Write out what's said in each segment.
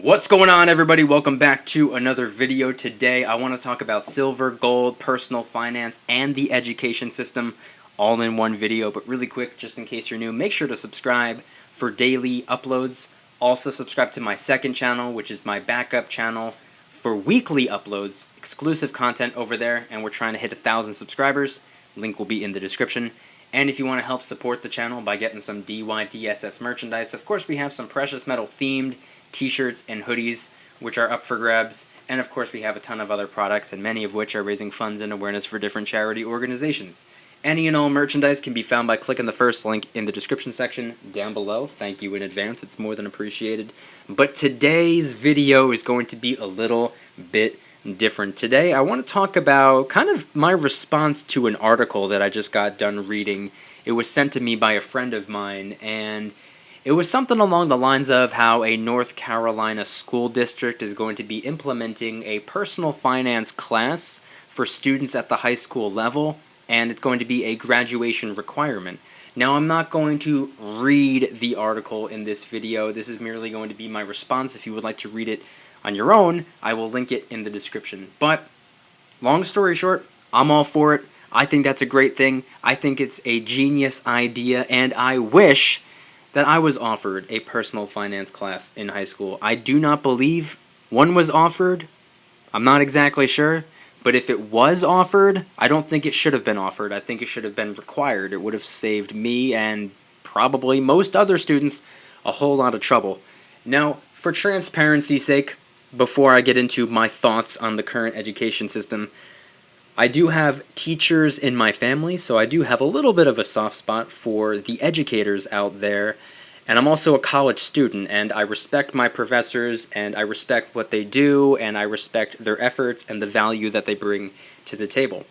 What's going on, everybody? Welcome back to another video. Today I want to talk about silver, gold, personal finance, and the education system all in one video. But really quick, just in case you're new, make sure to subscribe for daily uploads. Also subscribe to my second channel, which is my backup channel for weekly uploads, exclusive content over there, and we're trying to hit 1,000 subscribers. Link will be in the description. And if you want to help support the channel by getting some DYDSS merchandise, of course we have some precious metal themed t-shirts and hoodies which are up for grabs, and of course we have a ton of other products, and many of which are raising funds and awareness for different charity organizations. Any and all merchandise can be found by clicking the first link in the description section down below. Thank you in advance, it's more than appreciated. But today's video is going to be a little bit different. Today I want to talk about kind of my response to an article that I just got done reading. It was sent to me by a friend of mine, and it was something along the lines of how a North Carolina school district is going to be implementing a personal finance class for students at the high school level, and it's going to be a graduation requirement. Now, I'm not going to read the article in this video. This is merely going to be my response. If you would like to read it on your own, I will link it in the description. But long story short, I'm all for it. I think that's a great thing. I think it's a genius idea, and I wish that I was offered a personal finance class in high school. I do not believe one was offered. I'm not exactly sure. But if it was offered, I don't think it should have been offered. I think it should have been required. It would have saved me and probably most other students a whole lot of trouble. Now, for transparency's sake, before I get into my thoughts on the current education system, I do have teachers in my family, so I do have a little bit of a soft spot for the educators out there. And I'm also a college student, and I respect my professors, and I respect what they do, and I respect their efforts and the value that they bring to the table.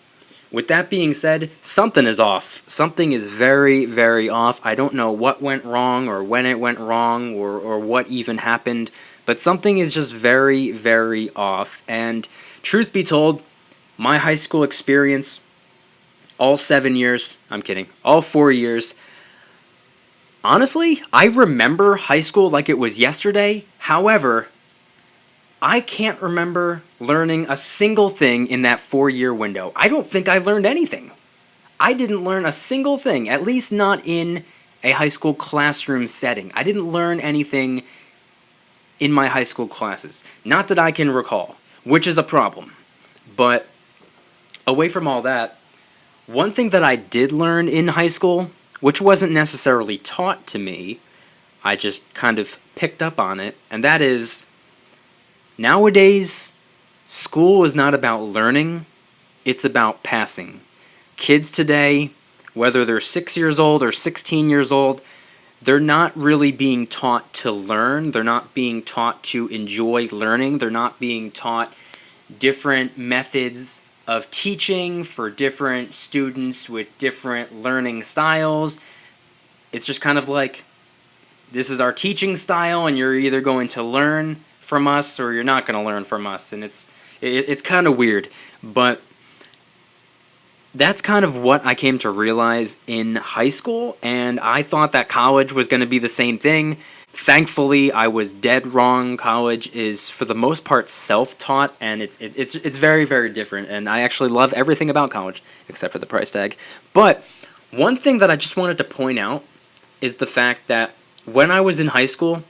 With that being said, something is off. Something is very, very off. I don't know what went wrong or when it went wrong or what even happened, but something is just very, very off. And truth be told, my high school experience, all 7 years, I'm kidding, all 4 years, honestly, I remember high school like it was yesterday. However, I can't remember learning a single thing in that 4-year window. I don't think I learned anything. I didn't learn a single thing, at least not in a high school classroom setting. I didn't learn anything in my high school classes. Not that I can recall, which is a problem. But away from all that, one thing that I did learn in high school, which wasn't necessarily taught to me, I just kind of picked up on it, and that is, nowadays, school is not about learning, it's about passing. Kids today, whether they're 6 years old or 16 years old, they're not really being taught to learn, they're not being taught to enjoy learning, they're not being taught different methods of teaching for different students with different learning styles. It's just kind of like, this is our teaching style, and you're either going to learn from us or you're not going to learn from us, and it's kind of weird. But that's kind of what I came to realize in high school, and I thought that college was going to be the same thing. Thankfully, I was dead wrong. College is, for the most part, self-taught, and it's very, very different, and I actually love everything about college, except for the price tag. But one thing that I just wanted to point out is the fact that when I was in high school,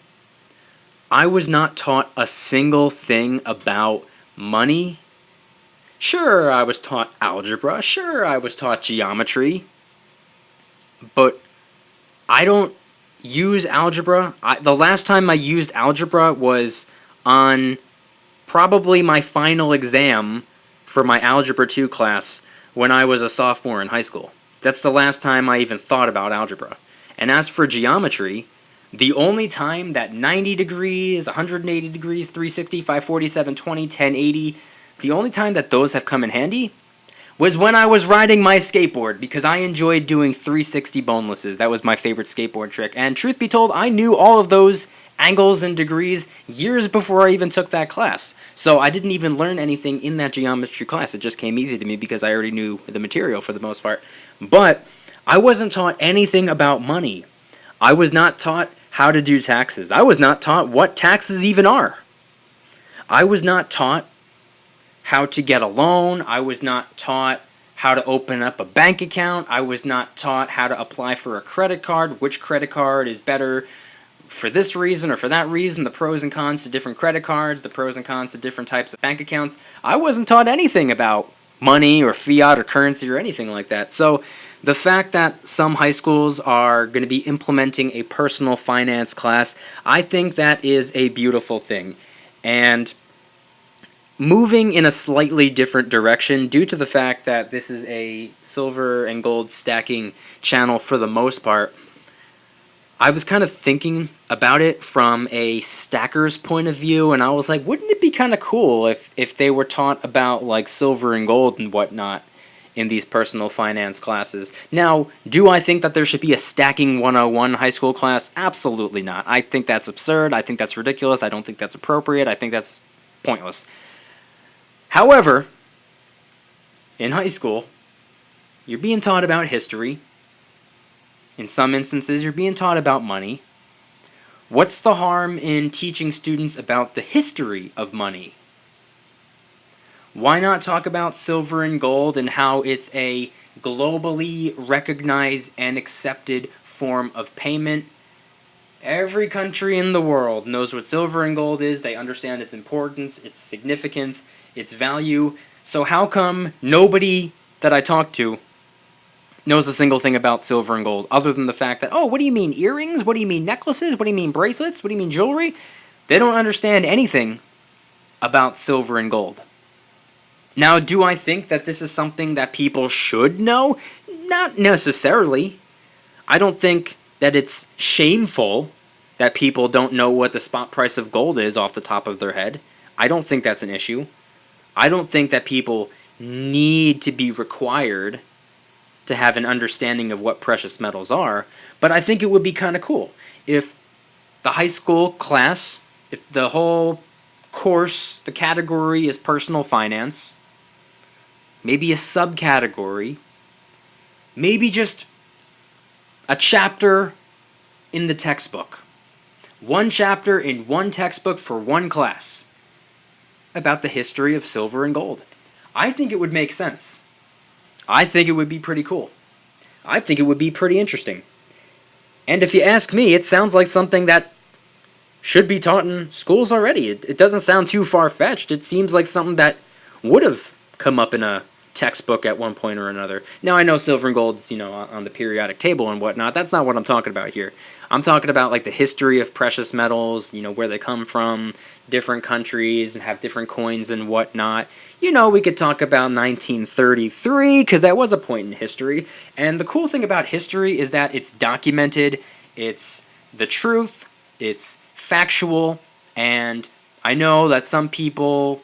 I was not taught a single thing about money. Sure, I was taught algebra. Sure, I was taught geometry. But I don't use algebra. The last time I used algebra was on probably my final exam for my Algebra 2 class when I was a sophomore in high school. That's the last time I even thought about algebra. And as for geometry, the only time that 90 degrees, 180 degrees, 360, 540, 720, 1080, the only time that those have come in handy was when I was riding my skateboard, because I enjoyed doing 360 bonelesses. That was my favorite skateboard trick. And truth be told, I knew all of those angles and degrees years before I even took that class. So I didn't even learn anything in that geometry class. It just came easy to me because I already knew the material for the most part. But I wasn't taught anything about money. I was not taught how to do taxes. I was not taught what taxes even are. I was not taught how to get a loan. I was not taught how to open up a bank account. I was not taught how to apply for a credit card, which credit card is better for this reason or for that reason, the pros and cons to different credit cards, the pros and cons to different types of bank accounts. I wasn't taught anything about money or fiat or currency or anything like that. So the fact that some high schools are going to be implementing a personal finance class, I think that is a beautiful thing. And moving in a slightly different direction due to the fact that this is a silver and gold stacking channel for the most part, I was kind of thinking about it from a stacker's point of view, and I was like, wouldn't it be kind of cool if they were taught about like silver and gold and whatnot in these personal finance classes? Now, do I think that there should be a stacking 101 high school class? Absolutely not. I think that's absurd. I think that's ridiculous. I don't think that's appropriate. I think that's pointless. However, in high school, you're being taught about history. In some instances, you're being taught about money. What's the harm in teaching students about the history of money? Why not talk about silver and gold and how it's a globally recognized and accepted form of payment? Every country in the world knows what silver and gold is. They understand its importance, its significance, its value. So how come nobody that I talk to knows a single thing about silver and gold, other than the fact that, oh, what do you mean earrings? What do you mean necklaces? What do you mean bracelets? What do you mean jewelry? They don't understand anything about silver and gold. Now, do I think that this is something that people should know? Not necessarily. I don't think that it's shameful that people don't know what the spot price of gold is off the top of their head. I don't think that's an issue. I don't think that people need to be required to have an understanding of what precious metals are, but I think it would be kind of cool if the high school class, if the whole course, the category is personal finance, maybe a subcategory, maybe just a chapter in the textbook. One chapter in one textbook for one class about the history of silver and gold. I think it would make sense. I think it would be pretty cool. I think it would be pretty interesting. And if you ask me, it sounds like something that should be taught in schools already. It doesn't sound too far-fetched. It seems like something that would have come up in a textbook at one point or another. Now, I know silver and gold's, on the periodic table and whatnot. That's not what I'm talking about here. I'm talking about like the history of precious metals, where they come from, different countries and have different coins and whatnot. We could talk about 1933 because that was a point in history. And the cool thing about history is that it's documented, it's the truth, it's factual, and I know that some people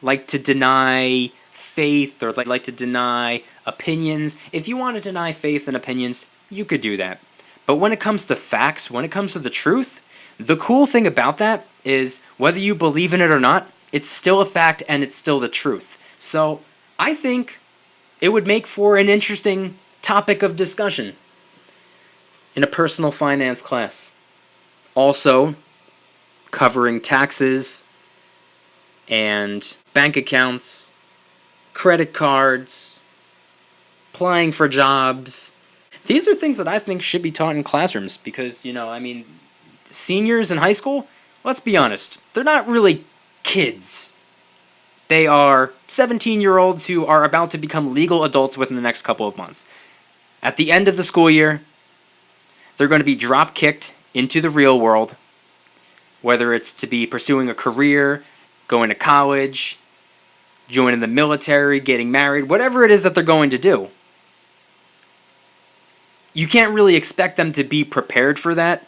like to deny faith or like to deny opinions. If you want to deny faith and opinions, you could do that. But when it comes to facts, when it comes to the truth, the cool thing about that is whether you believe in it or not, it's still a fact and it's still the truth. So I think it would make for an interesting topic of discussion in a personal finance class. Also, covering taxes and bank accounts, credit cards, applying for jobs. These are things that I think should be taught in classrooms because, seniors in high school, let's be honest, they're not really kids. They are 17-year-olds who are about to become legal adults within the next couple of months. At the end of the school year, they're going to be drop-kicked into the real world, whether it's to be pursuing a career, going to college, joining the military, getting married, whatever it is that they're going to do. You can't really expect them to be prepared for that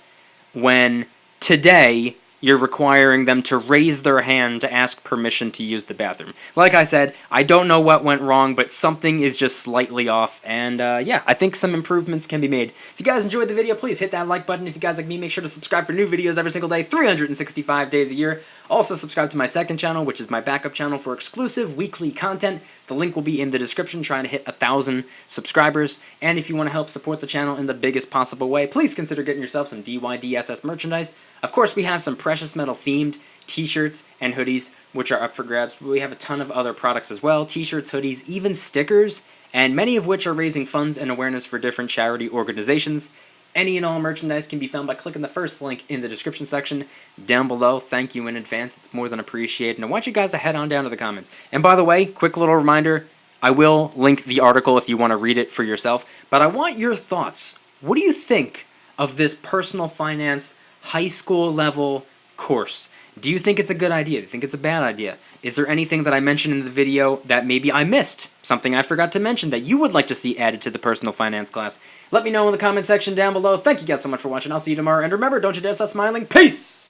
when today you're requiring them to raise their hand to ask permission to use the bathroom. Like I said, I don't know what went wrong, but something is just slightly off, and I think some improvements can be made. If you guys enjoyed the video, please hit that like button. If you guys like me, make sure to subscribe for new videos every single day, 365 days a year. Also, subscribe to my second channel, which is my backup channel for exclusive weekly content. The link will be in the description, trying to hit 1,000 subscribers. And if you want to help support the channel in the biggest possible way, please consider getting yourself some DYDSS merchandise. Of course, we have some precious metal themed t-shirts and hoodies, which are up for grabs. But we have a ton of other products as well, t-shirts, hoodies, even stickers, and many of which are raising funds and awareness for different charity organizations. Any and all merchandise can be found by clicking the first link in the description section down below. Thank you in advance. It's more than appreciated. And I want you guys to head on down to the comments. And by the way, quick little reminder, I will link the article if you want to read it for yourself. But I want your thoughts. What do you think of this personal finance high school level course? Do you think it's a good idea? Do you think it's a bad idea? Is there anything that I mentioned in the video that maybe I missed? Something I forgot to mention that you would like to see added to the personal finance class? Let me know in the comment section down below. Thank you guys so much for watching. I'll see you tomorrow. And remember, don't you dare stop smiling. Peace!